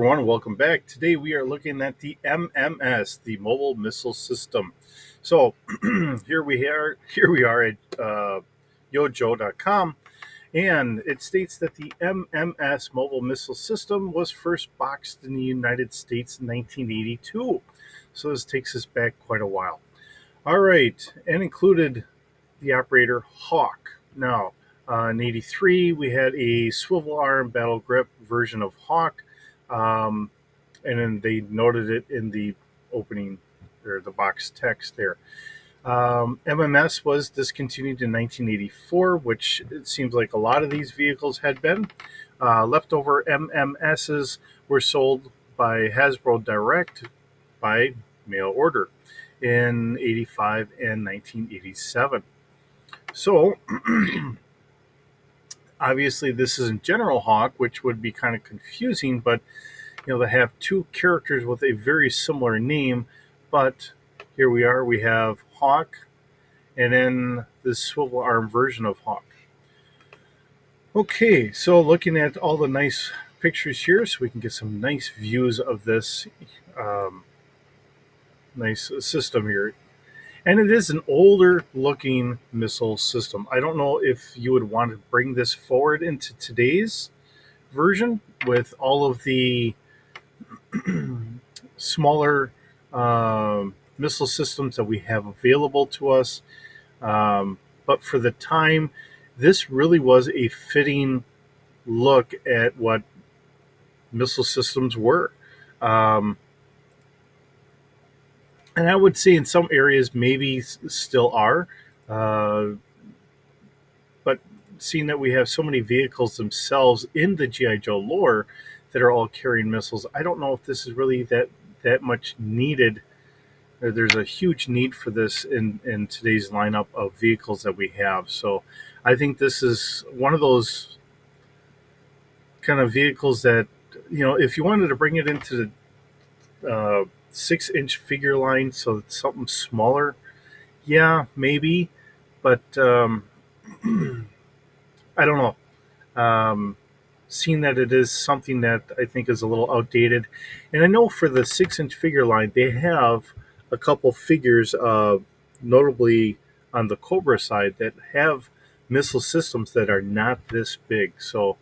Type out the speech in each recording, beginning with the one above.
everyone. Welcome back. Today we are looking at the MMS, the Mobile Missile System. So here we are. Here we are at yojo.com, and it states that the MMS Mobile Missile System was first boxed in the United States in 1982. So this takes us back quite a while. All right, and included the operator Hawk. Now, in '83, we had a swivel arm battle grip version of Hawk, um, and then they noted it in the opening or the box text there. MMS was discontinued in 1984, which it seems like a lot of these vehicles had been. Leftover MMSs were sold by Hasbro Direct by mail order in '85 and 1987. So, obviously, this isn't General Hawk, which would be kind of confusing, but they have two characters with a very similar name. But here we are, we have Hawk and then this swivel arm version of Hawk. Okay, so looking at all the nice pictures here, so we can get some nice views of this um, nice system here. And it is an older looking missile system. I don't know if you would want to bring this forward into today's version with all of the smaller missile systems that we have available to us. But for the time, this really was a fitting look at what missile systems were. Um, and I would say in some areas maybe still are. Uh, but seeing that we have so many vehicles themselves in the GI Joe lore that are all carrying missiles, I don't know if this is really that much needed. There's a huge need for this in today's lineup of vehicles that we have. So I think this is one of those kind of vehicles that, if you wanted to bring it into the 6-inch figure line, so it's something smaller, yeah, maybe. But I don't know. Seeing that it is something that I think is a little outdated. And I know for the 6-inch figure line, they have a couple figures, notably on the Cobra side, that have missile systems that are not this big. So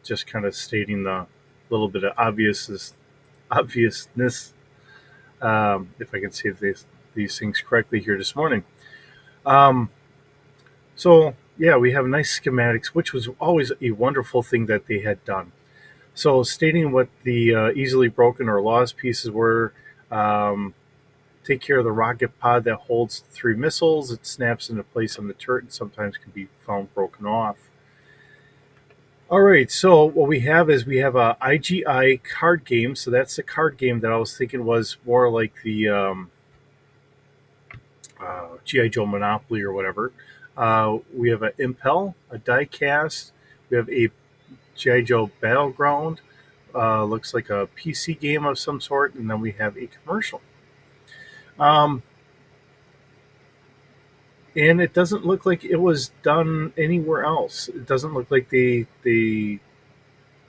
just kind of stating the little bit of obviousness, if I can say these things correctly here this morning. Um, so yeah, we have nice schematics, which was always a wonderful thing that they had done. So, stating what the easily broken or lost pieces were, um, take care of the rocket pod that holds 3 missiles. It snaps into place on the turret and sometimes can be found broken off. All right, so what we have is we have a IGI card game. So that's the card game that I was thinking was more like the GI Joe Monopoly or whatever. We have an Impel, a diecast. We have a GI Joe Battleground. Looks like a PC game of some sort, and then we have a commercial. Um, and it doesn't look like it was done anywhere else. It doesn't look like they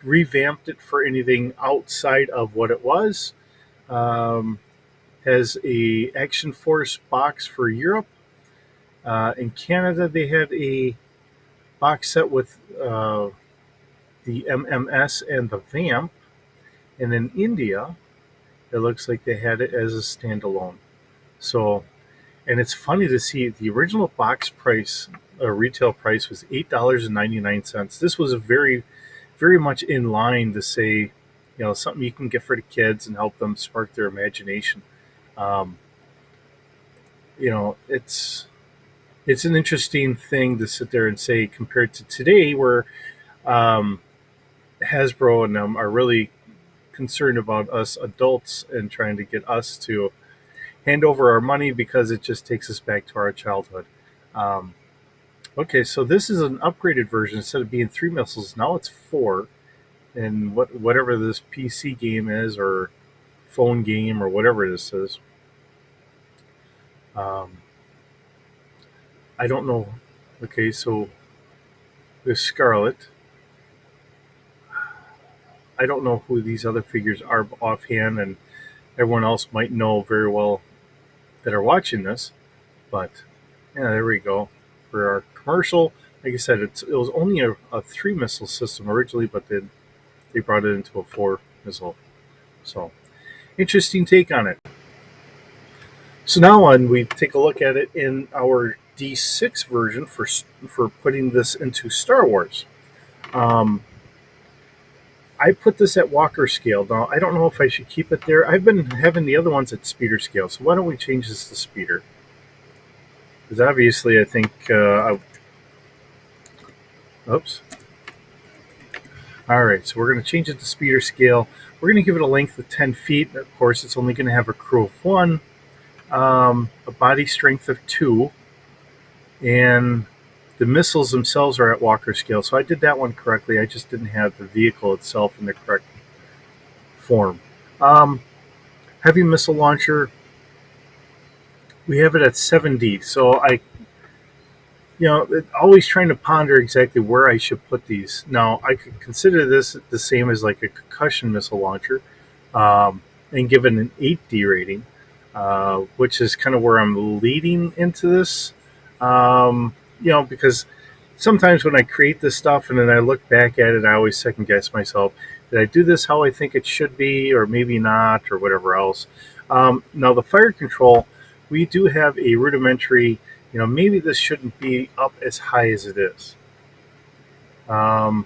revamped it for anything outside of what it was. Um, has a Action Force box for Europe. In Canada, they had a box set with the MMS and the Vamp, and in India, it looks like they had it as a standalone. So, and it's funny to see the original box price, retail price was $8.99. This was a very much in line to say, something you can get for the kids and help them spark their imagination. Um, it's an interesting thing to sit there and say compared to today, where um, Hasbro and them are really concerned about us adults and trying to get us to hand over our money because it just takes us back to our childhood. Um, okay, so this is an upgraded version. Instead of being 3 missiles, now it's 4. And whatever this PC game is, or phone game, or whatever this is, um, I don't know. Okay, so with Scarlet, I don't know who these other figures are offhand, and everyone else might know very well that are watching this. But yeah, there we go. For our commercial, like I said, it was only a 3 missile system originally, but then they brought it into a 4 missile. So interesting take on it. So now on, we take a look at it in our D6 version for putting this into Star Wars. Um, I put this at Walker scale. Now, I don't know if I should keep it there. I've been having the other ones at speeder scale, so why don't we change this to speeder? Because obviously, I think. Oops. All right, so we're going to change it to speeder scale. We're going to give it a length of 10 feet. Of course, it's only going to have a crew of 1, a body strength of 2, and the missiles themselves are at Walker scale. So I did that one correctly. I just didn't have the vehicle itself in the correct form. Heavy missile launcher, we have it at 7D. So always trying to ponder exactly where I should put these. Now, I could consider this the same as like a concussion missile launcher, and give it an 8D rating, which is kind of where I'm leading into this. Because sometimes when I create this stuff and then I look back at it, I always second guess myself. Did I do this how I think it should be, or maybe not, or whatever else? Now, the fire control, we do have a rudimentary. Maybe this shouldn't be up as high as it is. I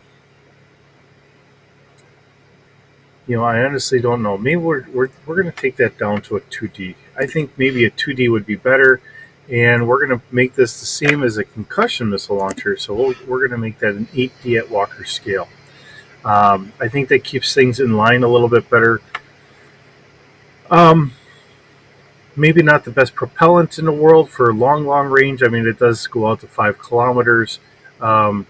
honestly don't know. Maybe we're going to take that down to a 2D. I think maybe a 2D would be better, and we're going to make this the same as a concussion missile launcher. So we're going to make that an 8D at Walker scale. I think that keeps things in line a little bit better. Maybe not the best propellant in the world for long range. I mean, it does go out to 5 kilometers for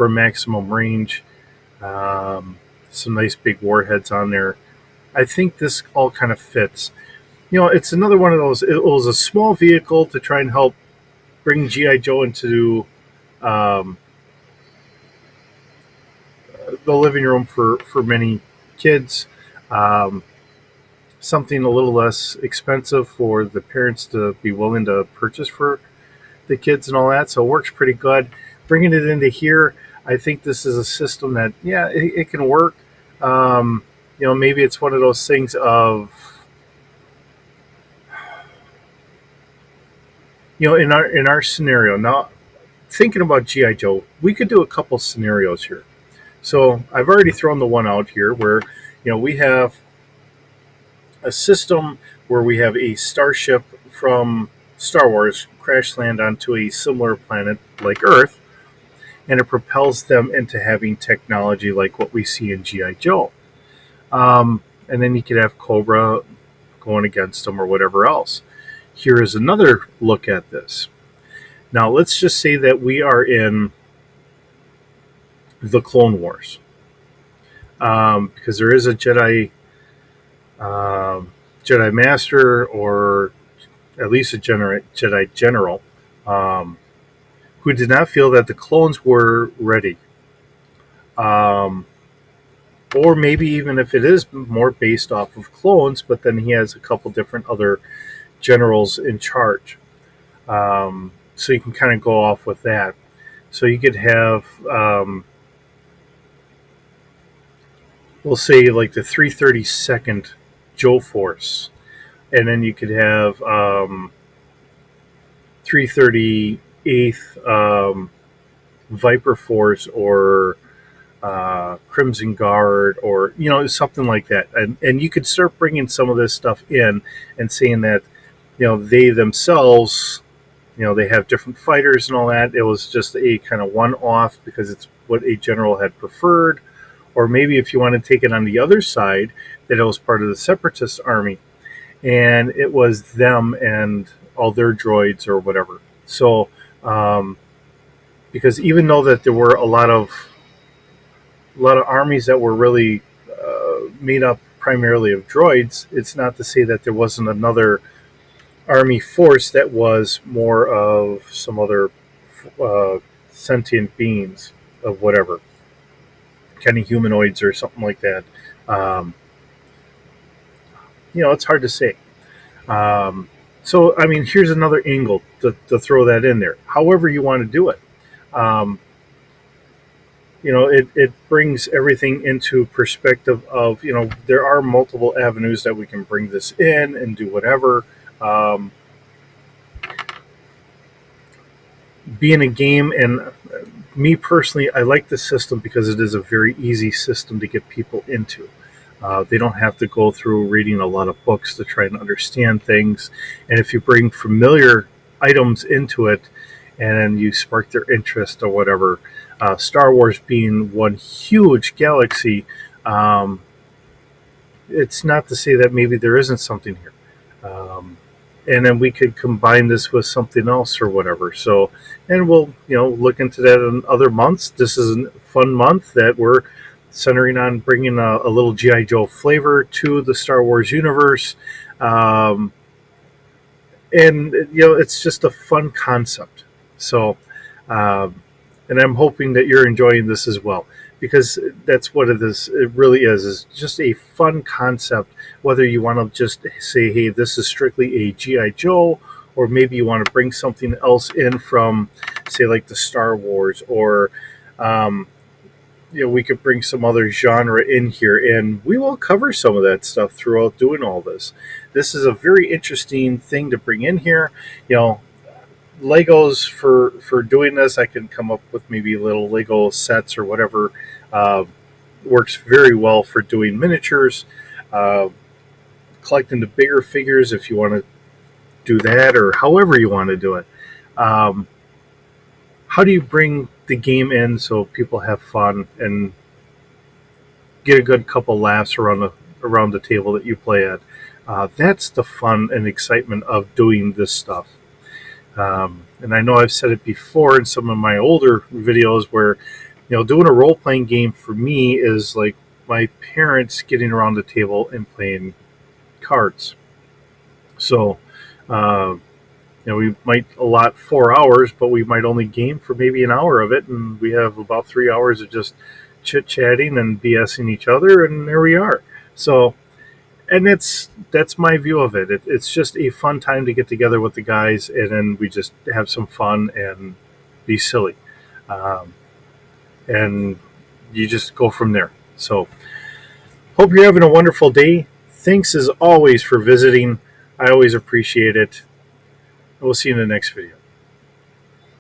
maximum range. Some nice big warheads on there. I think this all kind of fits. It's another one of those. It was a small vehicle to try and help bring G.I. Joe into the living room for many kids. Something a little less expensive for the parents to be willing to purchase for the kids and all that. So it works pretty good. Bringing it into here, I think this is a system that, it can work. Maybe it's one of those things of, in our scenario. Now, thinking about G.I. Joe, we could do a couple scenarios here. So I've already thrown the one out here where, we have a system where we have a starship from Star Wars crash land onto a similar planet like Earth, and it propels them into having technology like what we see in G.I. Joe. And then you could have Cobra going against them or whatever else. Here is another look at this. Now, let's just say that we are in the Clone Wars. Because there is a Jedi Master, or at least a Jedi General, who did not feel that the clones were ready. Or maybe even if it is more based off of clones, but then he has a couple different other generals in charge. So you can kind of go off with that. So you could have, we'll say, like the 332nd Joe Force, and then you could have 338th Viper Force, or Crimson Guard, or something like that, and you could start bringing some of this stuff in and saying that they themselves, they have different fighters and all that. It was just a kind of one-off because it's what a general had preferred. Or maybe if you want to take it on the other side, that it was part of the Separatist army, and it was them and all their droids or whatever. So, because even though that there were a lot of armies that were really made up primarily of droids, it's not to say that there wasn't another army force that was more of some other sentient beings of whatever. kind of humanoids or something like that. Um, it's hard to say. Um, so, I mean, here's another angle to throw that in there. However you want to do it. Um, it brings everything into perspective of, there are multiple avenues that we can bring this in and do whatever. Um, Being a game, and me personally, I like the system because it is a very easy system to get people into. They don't have to go through reading a lot of books to try and understand things. And if you bring familiar items into it and you spark their interest or whatever, Star Wars being one huge galaxy, um, it's not to say that maybe there isn't something here. And then we could combine this with something else or whatever. So, and we'll look into that in other months. This is a fun month that we're centering on bringing a little GI Joe flavor to the Star Wars universe, um, and it's just a fun concept. So, um, and I'm hoping that you're enjoying this as well, because that's what it is. It really is just a fun concept. Whether you want to just say, "Hey, this is strictly a GI Joe," or maybe you want to bring something else in from, say, like the Star Wars, or um, we could bring some other genre in here, and we will cover some of that stuff throughout doing all this. This is a very interesting thing to bring in here. Legos for doing this. I can come up with maybe little Lego sets or whatever. Uh, Works very well for doing miniatures. Uh, Collecting the bigger figures if you want to do that, or however you want to do it. Um, how do you bring the game in so people have fun and get a good couple laughs around the table that you play at? That's the fun and excitement of doing this stuff. And I know I've said it before in some of my older videos where, doing a role playing game for me is like my parents getting around the table and playing cards. So, uh, we might allot 4 hours, but we might only game for maybe an hour of it, and we have about 3 hours of just chit chatting and BSing each other, and there we are. So, and that's my view of it. It's just a fun time to get together with the guys, and then we just have some fun and be silly, um, and you just go from there. So, hope you're having a wonderful day. Thanks as always for visiting. I always appreciate it. We'll see you in the next video.